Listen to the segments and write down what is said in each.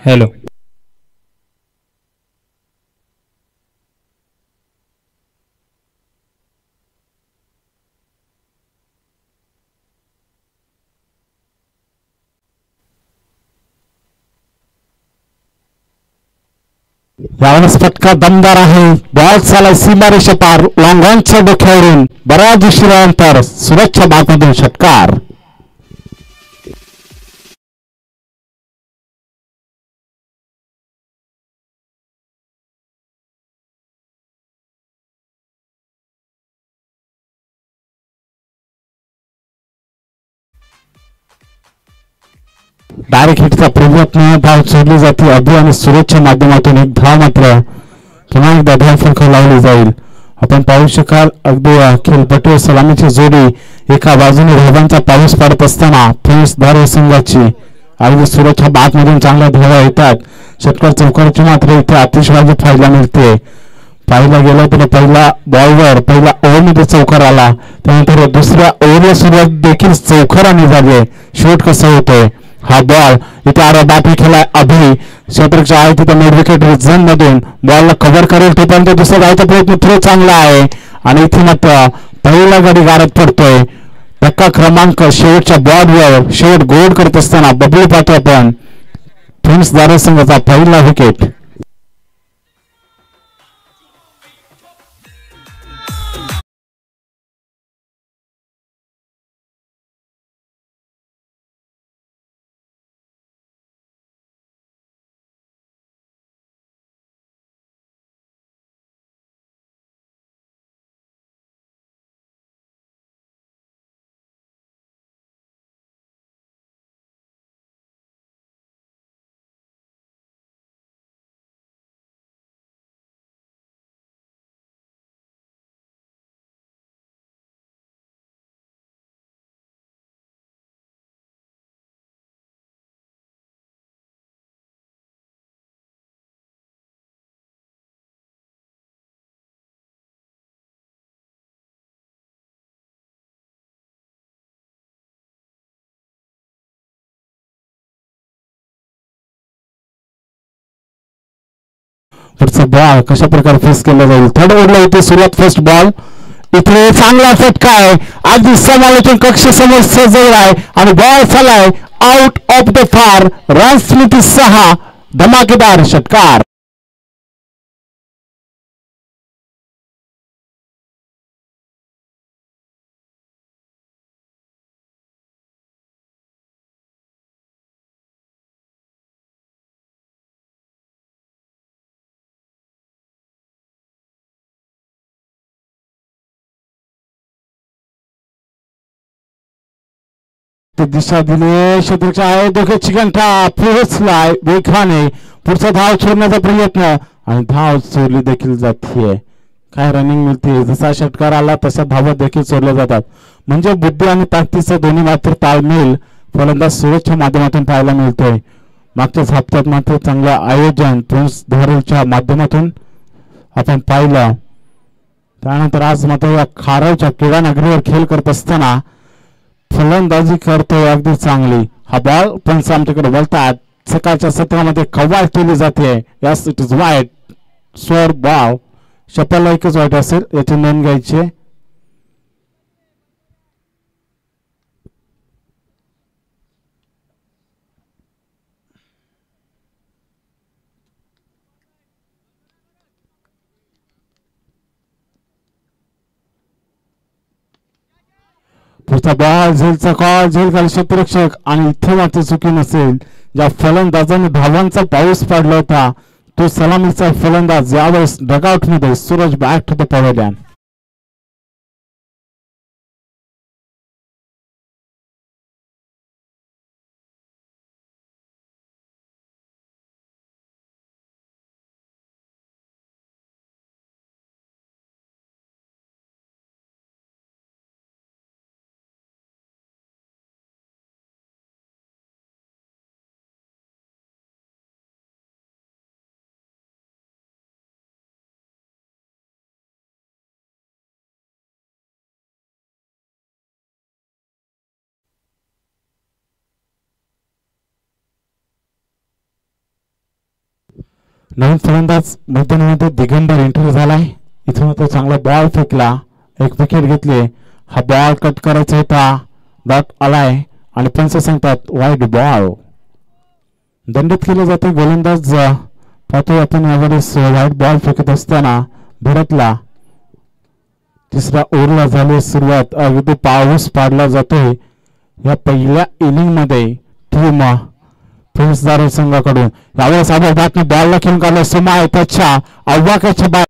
Hello. यावेळेस फटका दमदार आहे. बॉल चालाय सीमारेषा पार लॉंगॉनच्या डोक्यावरून बऱ्याच उशिरानंतर सुरक्षा बागमधून षटकार. डायरेक्ट हिटचा प्रयत्न धाव सोडली जाते. अभि आणि सुरेशच्या माध्यमातून एक धाव मात्र पुन्हा एकदा धाव फलक लावली जाईल. आपण पाहू शकाल अगदी खेळपट्टी सलामीची जोडी एका बाजूने धावांचा पाऊस पाडत असताना फ्रेंड्स धार संघाची अगदी सुरक्षा बागमधून चांगल्या धावा येतात. षटकार चौकारची मात्र इथे आतिषबाजी पाहायला मिळते. पाहिला गेला तर पहिला बॉलवर पहिला ओव्हरमध्ये चौकार आला, त्यानंतर दुसऱ्या ओव्हरला सुरुवात देखील चौकाराने झाली. शॉट कसा होतोय हा बॉल इथे आरोपात खेळाय अभि क्षेत्रच्या आहे तिथे मिड विकेट झोन मधून बॉलला कव्हर करेल तोपर्यंत दुसरा धावचा प्रयत्न थोडा चांगला आहे आणि इथे मात्र पहिला गडी गारत पडतोय. धक्का क्रमांक शेवटच्या बॉलवर शेवट गोड करत असताना बबलू पाहतो आपण. फ्रेंड्स दारे संघाचा पहिला विकेट. पुढचा बॉल कशा प्रकारे फेस केला जाईल. थर्ड ओव्हरला इथे सुरुवात फर्स्ट बॉल इथे चांगला फटका आहे. अगदी समालोचन कक्ष समोर सजवला आहे आणि बॉल चालाय out of the far. Runs मिती 6. धमाकेदार षटकार. दिशा दिले क्षेत्रच्या आहे दोघे चिकंठा पोहोचलाय वेगाने. पुढचा धाव सोडण्याचा प्रयत्न आणि धाव सोडली देखील जाते. काय रनिंग मिळते. जसा षटकार आला तशा धावा देखील सोडल्या जातात. म्हणजे बुद्धी आणि ताकदीचा दोन्ही मात्र ताळमेळ फलंदाज सुरेशच्या माध्यमातून पाहायला मिळतोय. मागच्याच हप्त्यात मात्र चांगलं आयोजन फ्रेंड्स धारच्या माध्यमातून आपण पाहिलं. त्यानंतर आज मात्र या खारवच्या क्रीडा नगरीवर खेळ करत असताना फलंदाजी करतोय अगदी चांगली. हा बॉल पंच आमच्याकडे बोलतात. सकाळच्या सत्रामध्ये कव्वाल केली जाते. यस इट इज वाईट स्वर बॉल. शपाला एकच वाईट असेल याची नोंद घ्यायची. पुढचा बॉल झेलचा कॉल. झेल खाली क्षेत्ररक्षक आणि इथे मात्र चुकी नसेल. ज्या फलंदाजाने धावांचा पाऊस पाडला होता तो सलामीचा फलंदाज यावेळेस डगआउट मध्ये Suraj back to the pavilion. नवीन फलंदाज मैदानामध्ये दिगंबर एंट्री झालाय. इथून तो चांगला बॉल फेकला, एक विकेट घेतली. हा बॉल कट करायचा होता, डॉट आलाय आणि पंच सांगतात वाईड बॉल. दंडित केले जाते गोलंदाज. पाहतोय आपण यावेळेस वाईड बॉल फेकत असताना भडकला. तिसरा ओव्हरला झाली सुरुवात. अगदी पाऊस पाडला जातोय या पहिल्या इनिंग मध्ये टीम फौजदार संघाकडून. यावेळेस बॉलला खेळून काढला सुमा त्याच्या आव्हाकाच्या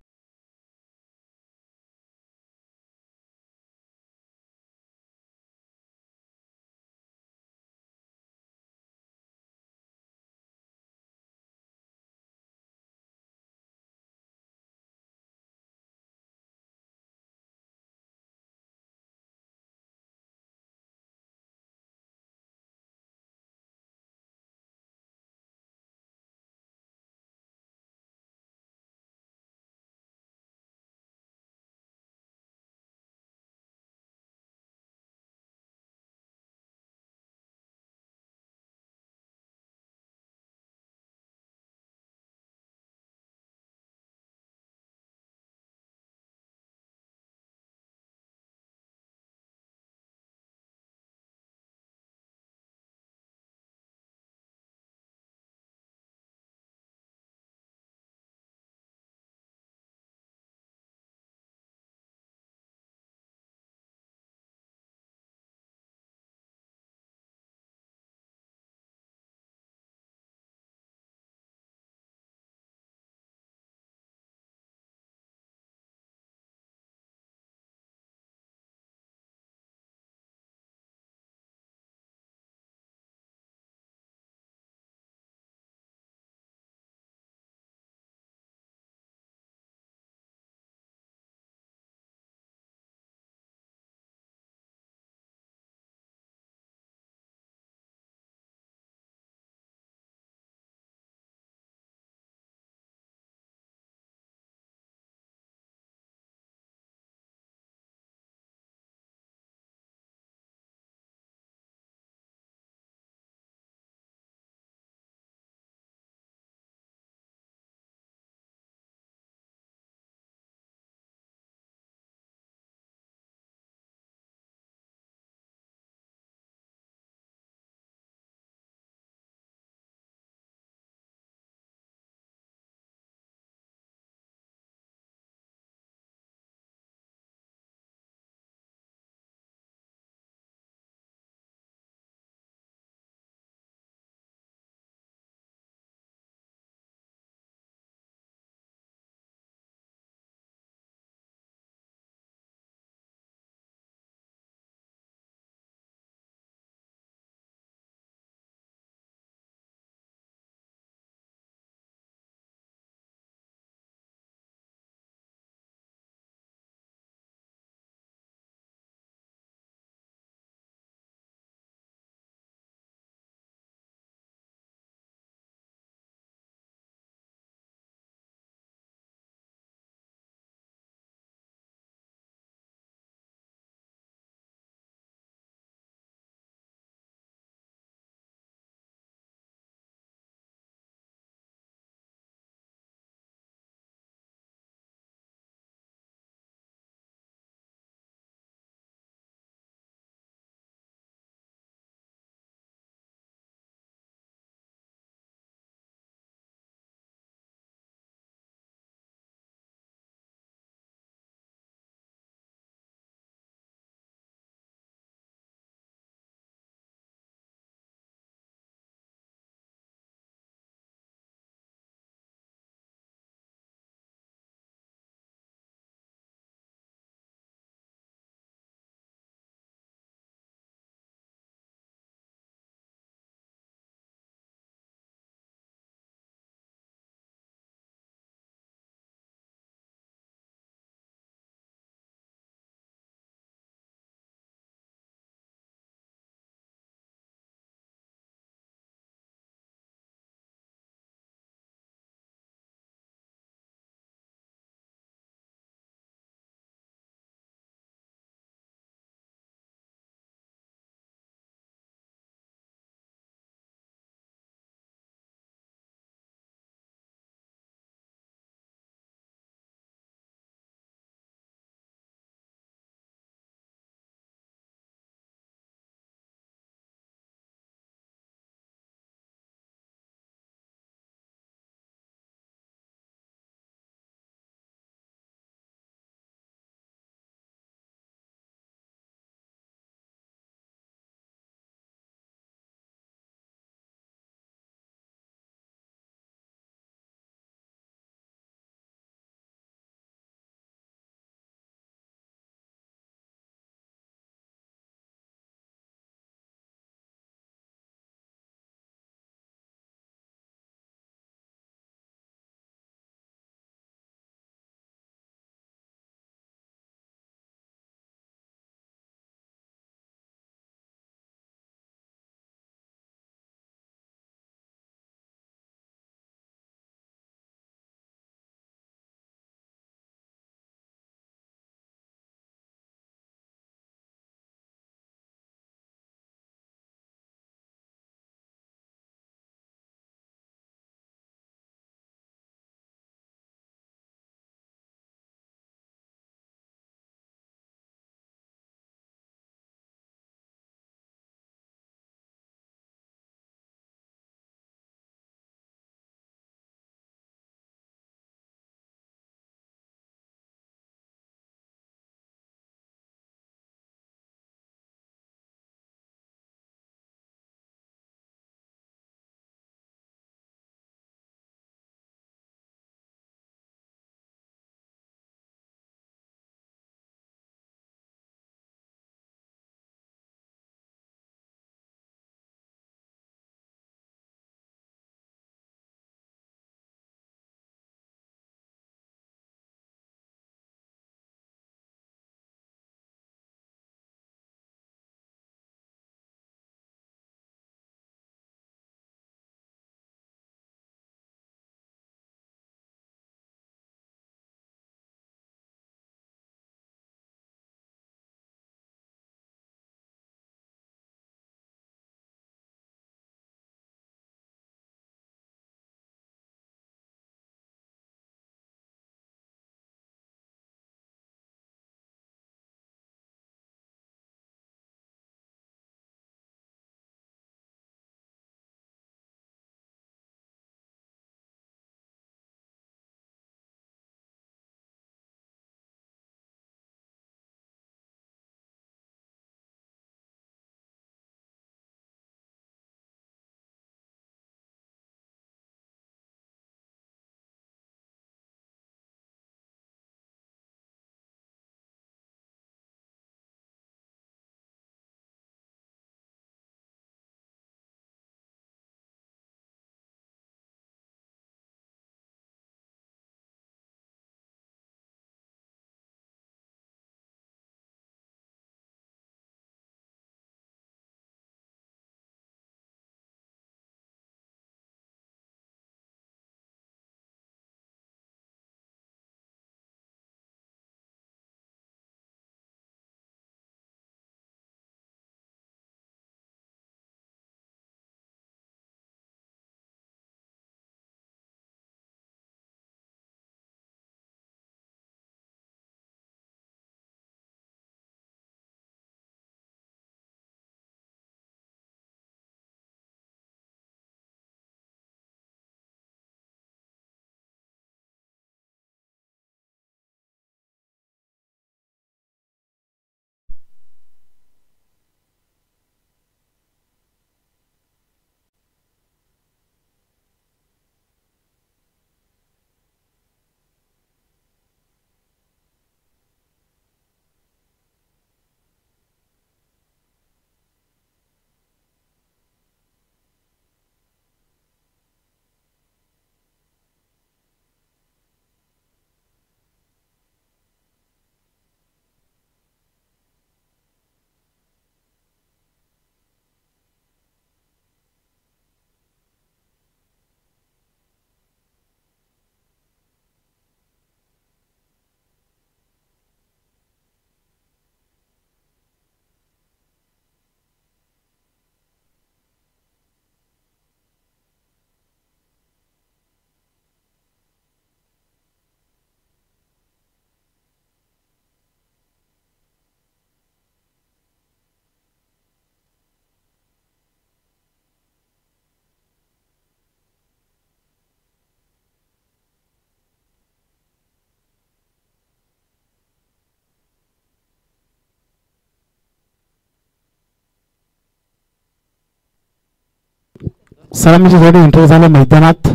सलामीची जोडी एंट्री झाले मैदानात.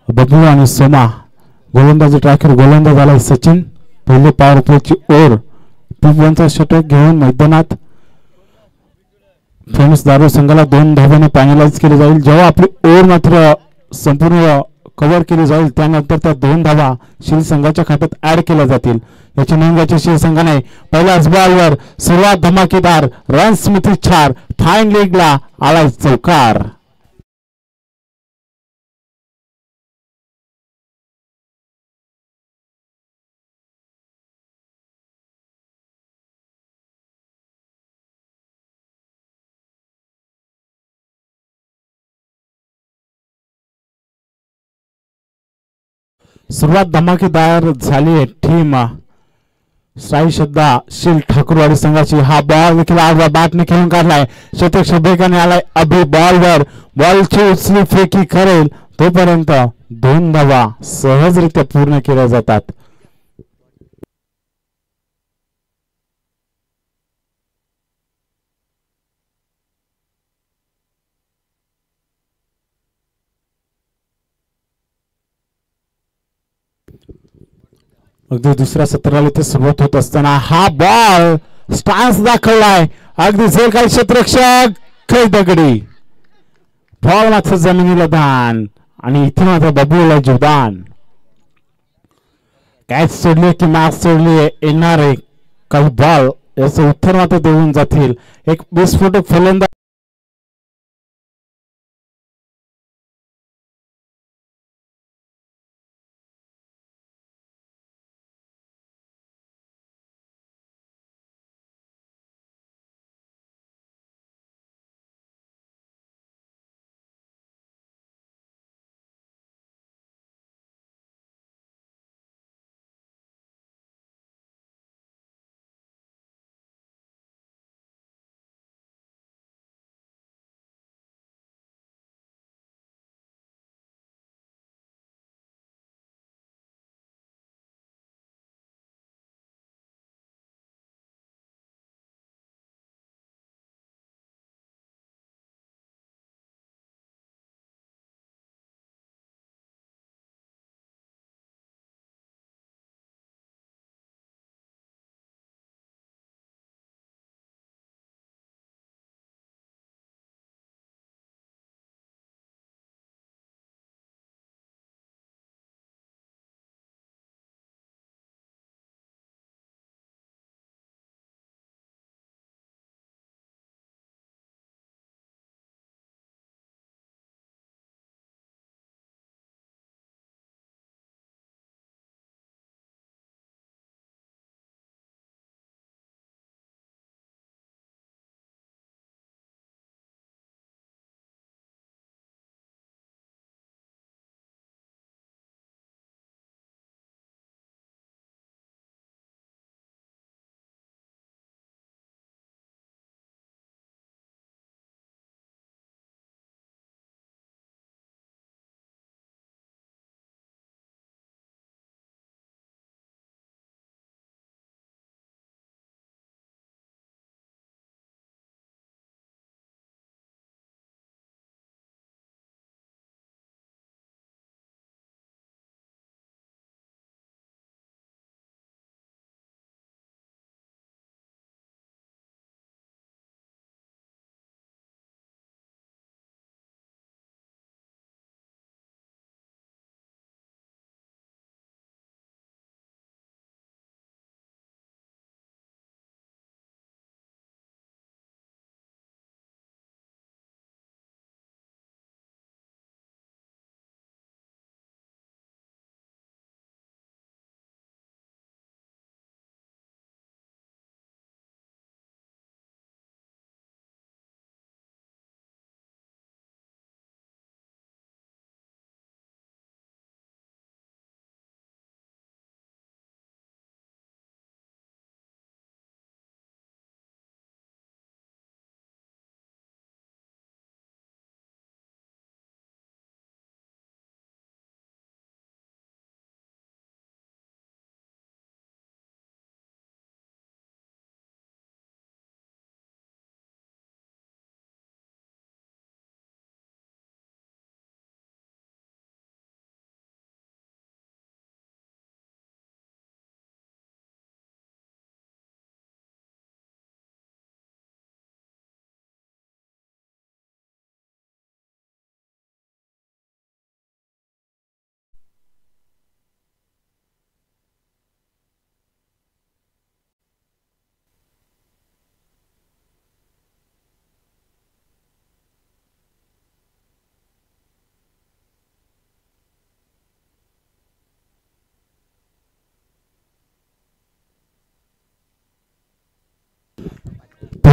बबलू आणि सोमा गोलंदाजी ट्रॅकर गोलंदाज झाला सचिन. पहिले पॉवर प्लेची ओव्हर टिपवनचा षटक घेऊन मैदानात. फ्रेंड्स दारू संघाला 2 धावांनी फायनलाइज केली जाईल. जेव्हा आपली ओव्हर मात्र संपूर्ण कव्हर केली जाईल त्यानंतर त्या 2 धावा शिल संघाच्या खात्यात ऍड केल्या जातील. याची नोंद घ्यायची शिल संघाने. पहिल्याच बॉलवर सुरुवात धमाकेदार रन स्मिती 4 फाईन लीगला आलाय चौकार. सुरुवात धमाकेदार झाली आहे टीम साई श्रद्धा शिल ठाकूरवाडी संघाची. हा बॉल देखील आजवा बॅटने खेळून काढलाय. शतक वेगाने आलाय अभि बॉलवर. बॉलची उचली फेकी करेल तोपर्यंत 2 धावा सहजरित्या पूर्ण केल्या जातात. अगदी दुसऱ्या सत्राला ते सुरुवात होत असताना हा बॉल स्टान्स दाखवलाय. अगदी जे काही क्षेत्ररक्षक काही दगडी बॉल मात्र जमिनीला दान आणि इथे मात्र बबलूला जीवदान. कॅच सोडली की मॅच सोडली येणारे काही बॉल याचं उत्तर मात्र देऊन जातील. एक विस्फोटक फलंदाज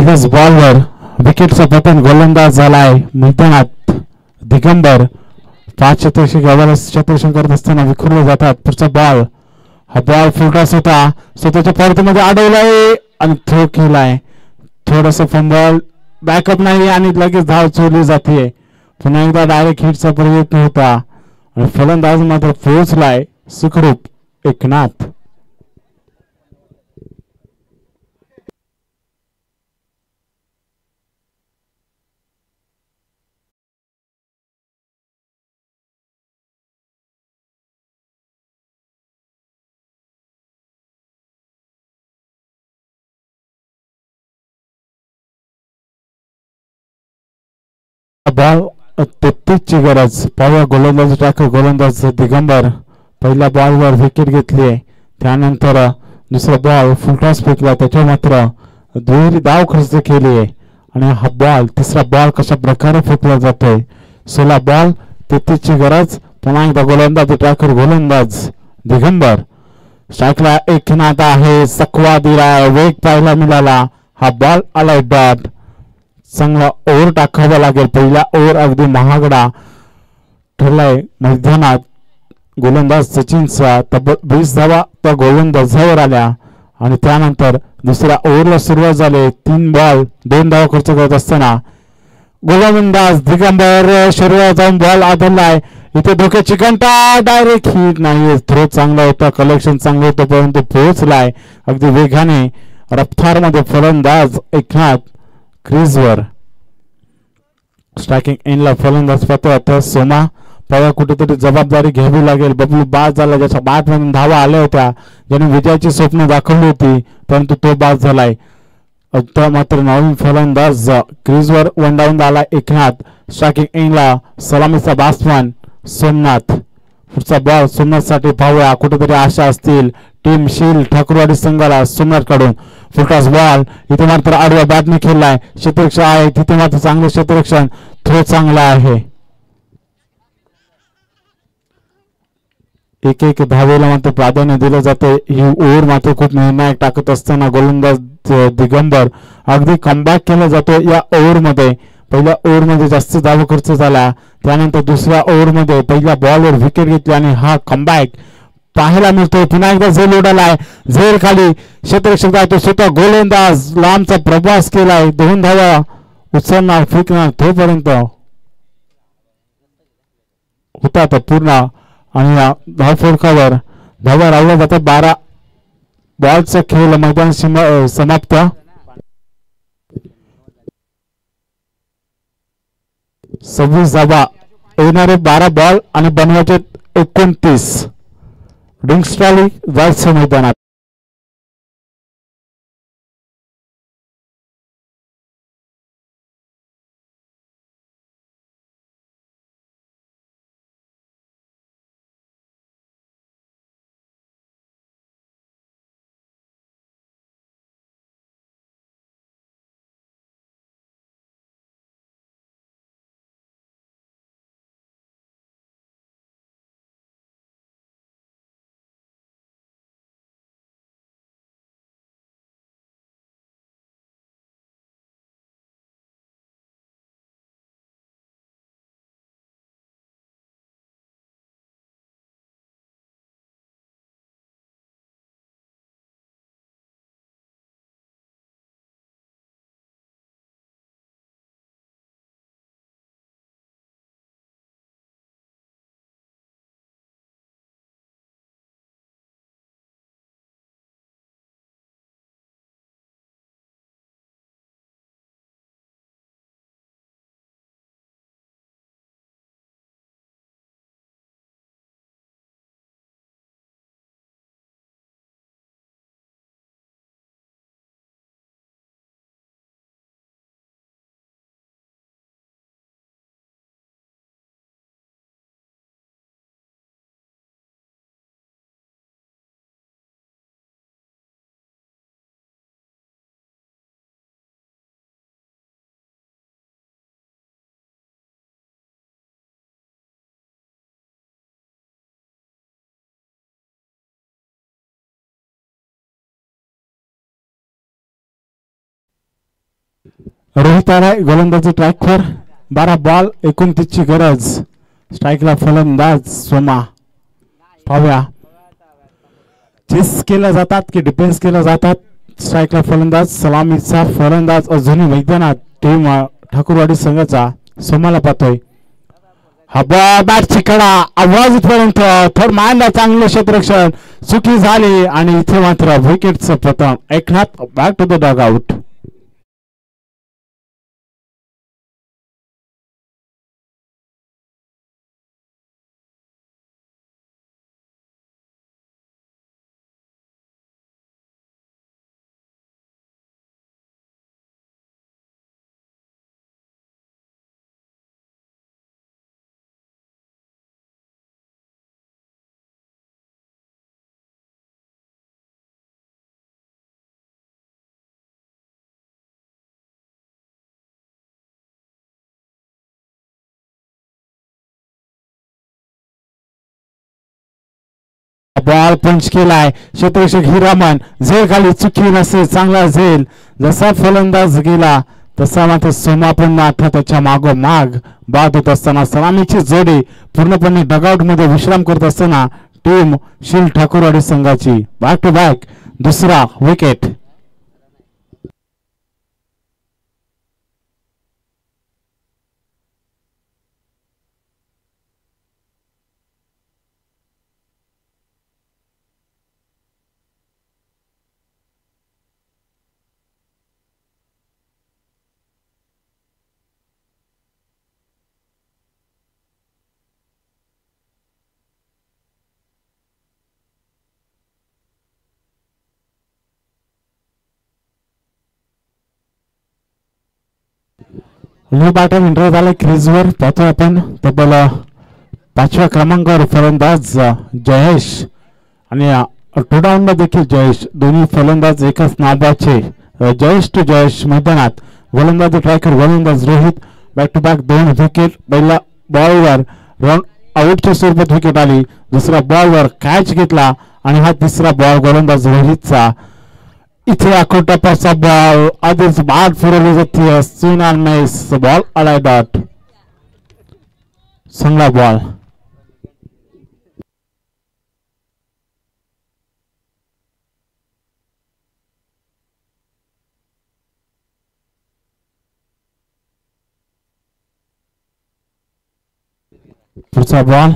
पहिल्याच बॉलवर विकेटचा पतन गोलंदाज झालाय मैदानात दिगंबर. 5 क्षेत्ररक्षण करत असताना विखुरले जातात. पुढचा बॉल, हा बॉल फुलटॉस होता, स्वतःच्या परतीमध्ये अडवलाय आणि थ्रो केलाय. थोडस फंबल, बॅकअप नाही आणि लगेच धाव चोरली जाते. पुन्हा एकदा डायरेक्ट हिटचा प्रयत्न होता आणि फलंदाज मात्र पोहोचलाय सुखरूप एकनाथ. बॉल 33 ची गरज. पाहूया गोलंदाज टाकू. गोलंदाज दिगंबर पहिल्या बॉलवर विकेट घेतली. त्यानंतर दुसरा बॉल फुलटॉस फेकला, त्याच्यावर मात्र दुहेरी धाव खर्च केली आणि हा बॉल तिसरा बॉल कशा प्रकारे फेकला जातोय. 16 बॉल 33 ची गरज. पुन्हा एकदा गोलंदाज टाकू. गोलंदाज दिगंबर. स्ट्राईकला एकनाथ आहे. सकवा दिला, वेग पाहायला मिळाला. हा बॉल आलाय डॉट. चांगला ओव्हर टाकावा लागेल. पहिला ओव्हर अगदी महागडा ठरलाय मैदानात. गोलंदाज सचिनचा तब्बल 20 धावा त्या गोलंदाजावर आल्या आणि त्यानंतर दुसऱ्या ओव्हरला सुरुवात झाली. 3 बॉल 2 धावा खर्च करत असताना गोलंदाज दिगंबर शरीरात जाऊन बॉल आदळलाय. इथे धोक्याची घंटा. डायरेक्ट हिट नाही. थ्रो चांगला होता, कलेक्शन चांगलं होतं, परंतु पोहोचलाय अगदी वेगाने रफ्तार मध्ये फलंदाज एकनाथ क्रीजवर. स्ट्रायकिंग एंडला फलंदाज पाहतो आता सोमा. पाया कुठेतरी जबाबदारी घ्यावी लागेल. बबलू बाद झाला, ज्याच्या बॅट मधून धावा आल्या होत्या, ज्याने विजयाची स्वप्न दाखवली होती, परंतु तो बाद झालाय. आता मात्र नवीन फलंदाज क्रीजवर वंडावून आला एकनाथ. स्ट्रायकिंग एंडला सलामीचा बॅट्समन सोमनाथ. पुढचा बॉल सोमनाथ साठी पाहूया. कुठेतरी आशा असतील टीम शील ठाकूरवाडी संघाला सोमनाथ कडून. फुलटॉस बॉल इथे मात्र आडव्या बॅटने खेळलाय. क्षेत्ररक्षण आहे तिथे मात्र चांगलं क्षेत्ररक्षण. थ्रो चांगला आहे. एक एक धावेला मात्र प्राधान्य दिलं जाते. ही ओव्हर मात्र खूप निर्णायक टाकत असताना गोलंदाज दिगंबर अगदी कमबॅक केला जातो या ओव्हर मध्ये. पहिल्या ओव्हर मध्ये जास्त धावा खर्च झाला, त्यानंतर दुसऱ्या ओव्हर मध्ये पहिल्या बॉलवर विकेट घेतली आणि हा कमबॅक पाहायला मिळतोय. पुन्हा एकदा झेल उडालाय. झेल खाली क्षेत्ररक्षक जातो स्वतः गोलंदाज लांबचा प्रवास केलाय. 2 धावा उचलणार फेकणार तोपर्यंत होता तो पूर्ण आणि धाव फलकावर धावा राहिल्या जातात. 12 बॉलचा खेळ मैदान समाप्त. 26 धावा येणारे 12 बॉल आणि बनवायचे 29. डिंगस्ट्रॉली जायचं मैदानात. रोहित आलाय गोलंदाजी ट्रॅकवर. 12 बॉल 29ची गरज. स्ट्राईकला फलंदाज सोमा. पाहूया चेस केल्या जातात की डिफेन्स केल्या जातात. स्ट्राईकला फलंदाज सलामीचा फलंदाज अजूनही मैदानात टीम ठाकूरवाडी संघाचा सोमाला पाहतोय. हा बॉल बॅटची कडा आवाज इथपर्यंत थोड मांडला चांगलं क्षेत्ररक्षण चुकी झाली आणि इथे मात्र विकेटचं पतन. Eknath back to the dugout. Ball punch केलाय. क्षेत्ररक्षक हिरामन झेल खाली चुकी नसेल चांगला झेल. जसा फलंदाज गेला तसा मात्र सोमा पण मात्र त्याच्या मागोमाग बाद होत असताना सलामीची जोडी पूर्णपणे डगआउट मध्ये विश्राम करत असताना टीम शील ठाकूरवाडी संघाची बॅक टू बॅक दुसरा विकेट. न्यू बॅटर एंटर झाला क्रीजवर. पाहतोय आपण तब्बल 5व्या क्रमांकावर फलंदाज जयेश आणि टोडाऊनला देखील जयेश. दोन्ही फलंदाज एकाच नावाचे. जयेश टू जयेश मैदानात. गोलंदाज ट्रायकर गोलंदाज Rohit. Back to back 2 wicket. पहिला बॉलवर रन आउटच्या स्वरूपात विकेट आली. दुसऱ्या बॉलवर कॅच घेतला आणि हा तिसरा बॉल गोलंदाज रोहितचा. इथे अकोटापाचा बॉल आधीच बाद फिरवली जाते. सुनाल मेस बॉल आलाय डॉट. चांगला बॉल. पुढचा बॉल.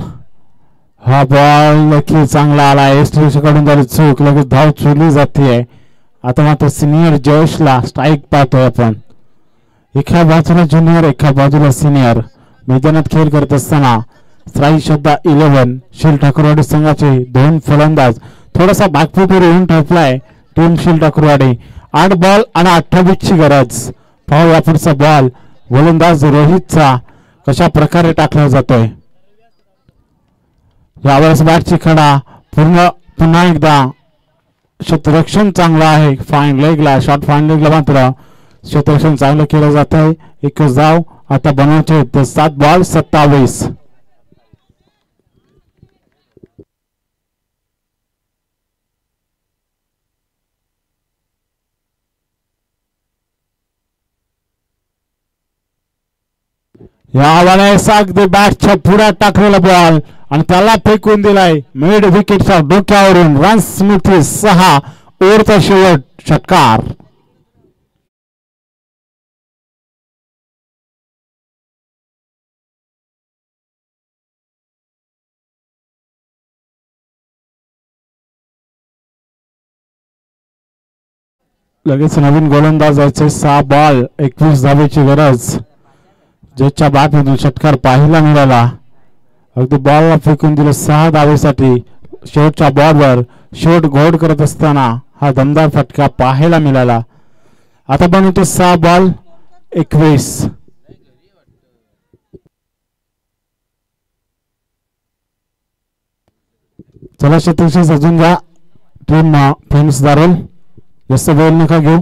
हा बॉल नक्की चांगला आला. कडून झाली चूक. लगेच धाव चुरली जाते. आता मात्र सिनियर जयेशला स्ट्राईक पाहतोय आपण. एका बाजूला ज्युनियर एका बाजूला सिनियर मैदानात खेळ करत असताना स्ट्राईक शब्द 11. शील ठाकूरवाडी संघाचे 2 फलंदाज. थोडासा बॅकफुटवर येऊन ठेपलाय टीम शील ठाकूरवाडी. 8 बॉल आणि 28ची गरज. पाहूया पुढचा बॉल गोलंदाज रोहितचा कशा प्रकारे टाकला जातोय. यावेळेस बॅटची कडा पुन्हा एकदा क्षेत्ररक्षण चांगलं आहे. फाईन लेगला शॉर्ट फाईन लेगला मात्र क्षेत्ररक्षण चांगलं केलं जात आहे. एकच धाव आता बनवायचे ते 7 बॉल 27. यावेळेस अगदी बॅटच्या पुढे टाकलेला बॉल आणि त्याला फेकून दिलाय मिड विकेटच्या डोक्यावरून. रन स्मृती 6. ओव्हरचा शेवट षटकार. लगेच नवीन गोलंदाज यायचे. 6 बॉल 21 धावेची गरज. ज्याच्या बॅटमधून षटकार पाहायला मिळाला. अगदी बॉलला फेकून दिलं 6 धावेसाठी. शेवटच्या बॉलवर शेवट घोड करत असताना हा दमदार फटका पाहायला मिळाला. आता बनवतो 6 बॉल 21. चला क्षेत्ररक्षण सजून घ्या. टीम फ्रेंड्स दारोल जास्त वेळ नका घेऊ.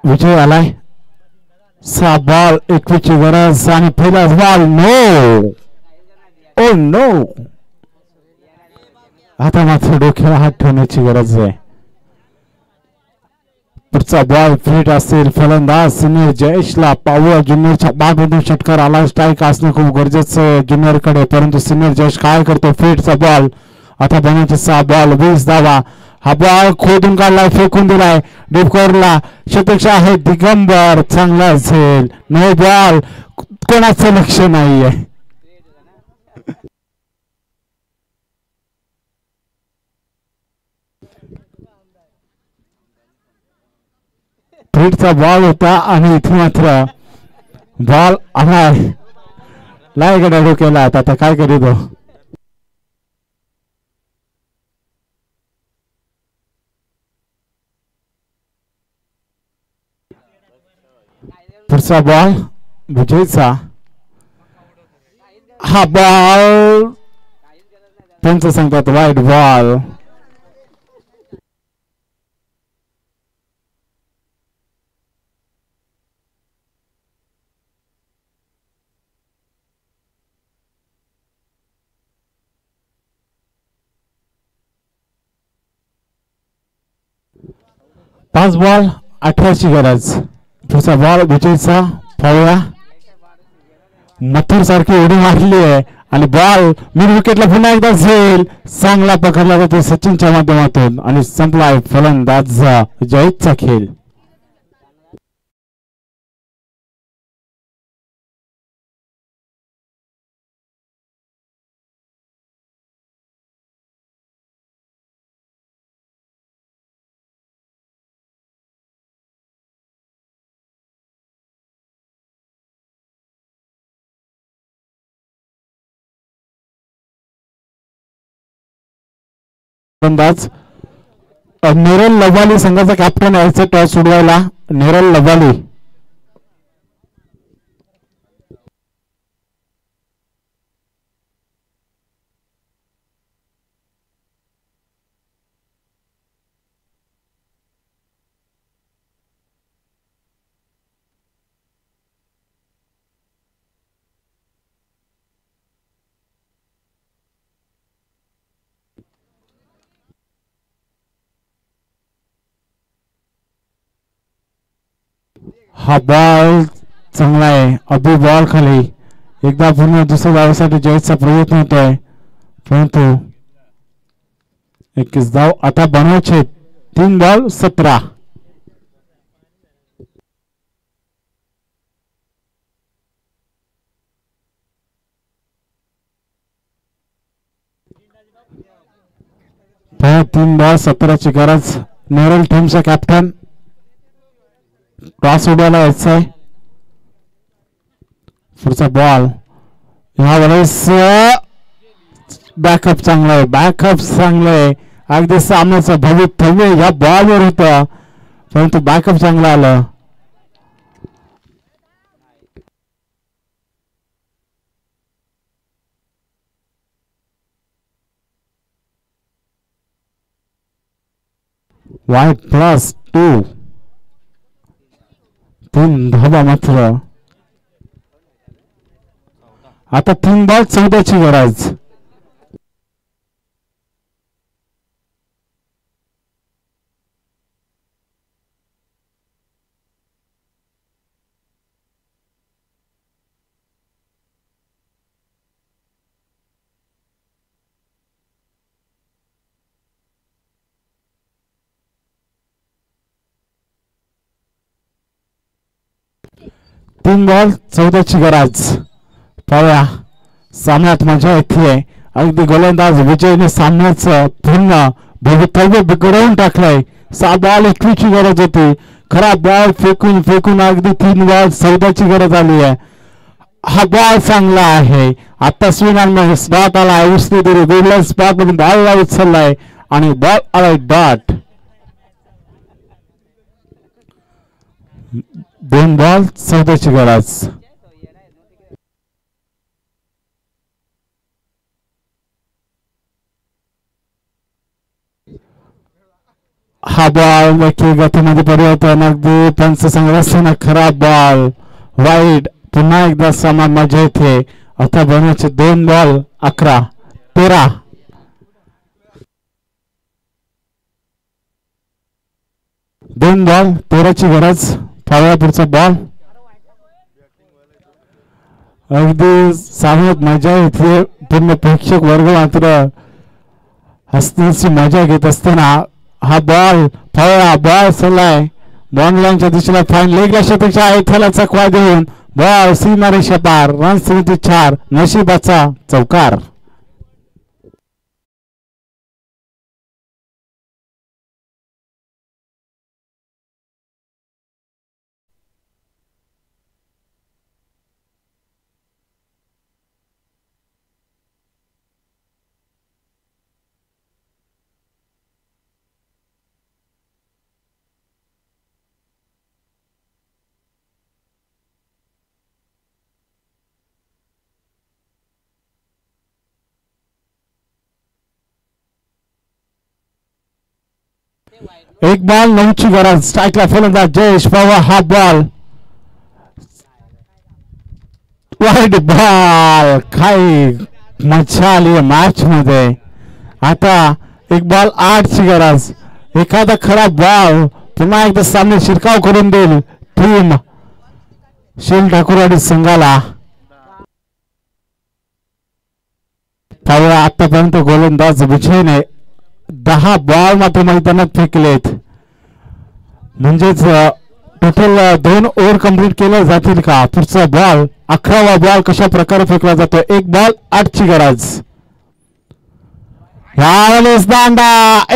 विजय आलाय. 6 बॉल 21ची गरज आणि पहिलाच बॉल. No, oh no. आता मात्र डोक्याला हात ठेवण्याची गरज आहे. पुढचा बॉल फिट असेल. फलंदाज सिनियर जयेशला पाहूया. ज्युनियरच्या बॅटमधून षटकार आला. स्ट्राईक असणं खूप गरजेचं आहे ज्युनियर कडे, परंतु सिनियर जयेश काय करतो. फिटचा बॉल. आता बनायचे 6 बॉल 20 धावा. हा बॉल खोदून काढलाय, फेकून दिलाय डीपकॉर्नरला. शतक्षा आहे दिगंबर. चांगला असेल. No ball. कोणाचं लक्ष नाहीये. फिटचा बॉल होता आणि इथे मात्र बॉल आलाय. लायगडा डोक्याला. आता काय करीतो. पुढचा बॉल विजयचा. हा बॉल त्यांचं सांगतात वाईट बॉल. पाच बॉल 18ची गरज. पुढचा बॉल विजयचा. पाहूया. मथुर सारखी उडी मारली आहे आणि बॉल मिड विकेटला पुन्हा एकदा झेल. चांगला पकडला जातो सचिनच्या माध्यमातून आणि संपलाय फलंदाज जयेशचा खेळ. फलंदाज नेरल लवाली संघाचा कॅप्टन यायचं टॉस उडवायला. नेरल लवाली. हा बॉल चांगला आहे. अभि बॉल खाली. एकदा पूर्ण दुसऱ्या धावेसाठी जयेशचा प्रयत्न होतोय, परंतु 21 धाव आता बनवायचे. 3 बॉल 17. तीन बॉल 17ची गरज. नेरल टीमचा कॅप्टन टॉस उडवायला यायचा आहे. पुढचा बॉल. ह्या वेळेस बॅकअप चांगला आहे. बॅकअप चांगलं आहे. अगदी सामन्याचं भवितव्य या बॉलवर होतं, परंतु बॅकअप चांगलं आलं. वाईट +2. 3 धावा मात्र. आता 3 बॉल 14ची गरज. तीन बॉल 14ची गरज. पाहूया सामन्यात मजा येते. अगदी गोलंदाज विजयने सामन्याचं पूर्ण भवितव्य बिघडवून टाकलंय. 7 बॉल 21ची गरज होती. खरा बॉल फेकून फेकून अगदी 3 बॉल 14ची गरज आली आहे. हा बॉल चांगला आहे. आता स्विंग स्पॉट आलाय. उसने तरी गोल्डन स्पॉट मधून बॉल उचललाय आणि बॉल आलाय डॉट. 2 बॉल 14ची गरज. हा बॉल देखील गतीमध्ये परिवर्तन, अगदी पंच सांगत असताना खराब बॉल वाईड. पुन्हा एकदा समान मजा येते. आता बनवायचे 2 बॉल 11-13. दोन बॉल 13ची गरज. फावला पुढचा बॉल. अगदी सामन्यात मजा येते. पूर्ण प्रेक्षक वर्ग मात्र हसण्याची मजा घेत असताना हा बॉल फावला. बॉल सल्लाय बॉन्ड लाईनच्या दिशेला. फाईन लेगला शतकच्या ऐथ्याला चकवा देऊन बॉल सीमारेषा पार. रन 4. नशिबाचा चौकार. एक बॉल 9ची गरज. स्ट्राईकला फलंदाज जयेश पवार. हा बॉल वाईड बॉल. काही मजा आली मॅच मध्ये. आता एक बॉल 8ची गरज. एखादा खराब बॉल पुन्हा एकदा सामने शिरकाव करून देईल टीम शील ठाकूरवाडी संघाला. त्यामुळे आतापर्यंत गोलंदाज विजयने 10 बॉल मात्र मैदानात फेकलेत. म्हणजेच टोटल 2 ओव्हर कंप्लीट केले जातील का. पुढचा बॉल 11वा बॉल कशा प्रकारे फेकला जातो. एक बॉल 8ची गरज. यावेळेस दांडा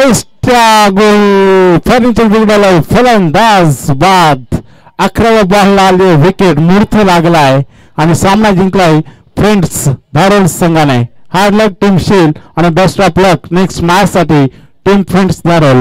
एक्स्ट्रा गोल. फर्निचर बिल्डर फलंदाज बाद. 11व्या बॉलला आले विकेट. मुहूर्त लागलाय आणि सामना जिंकलाय फ्रेंड्स धारोड संघाने. हार्ड लक टीम शील आणि best of luck next match साठी टीम फ्रेंड्स धारोड.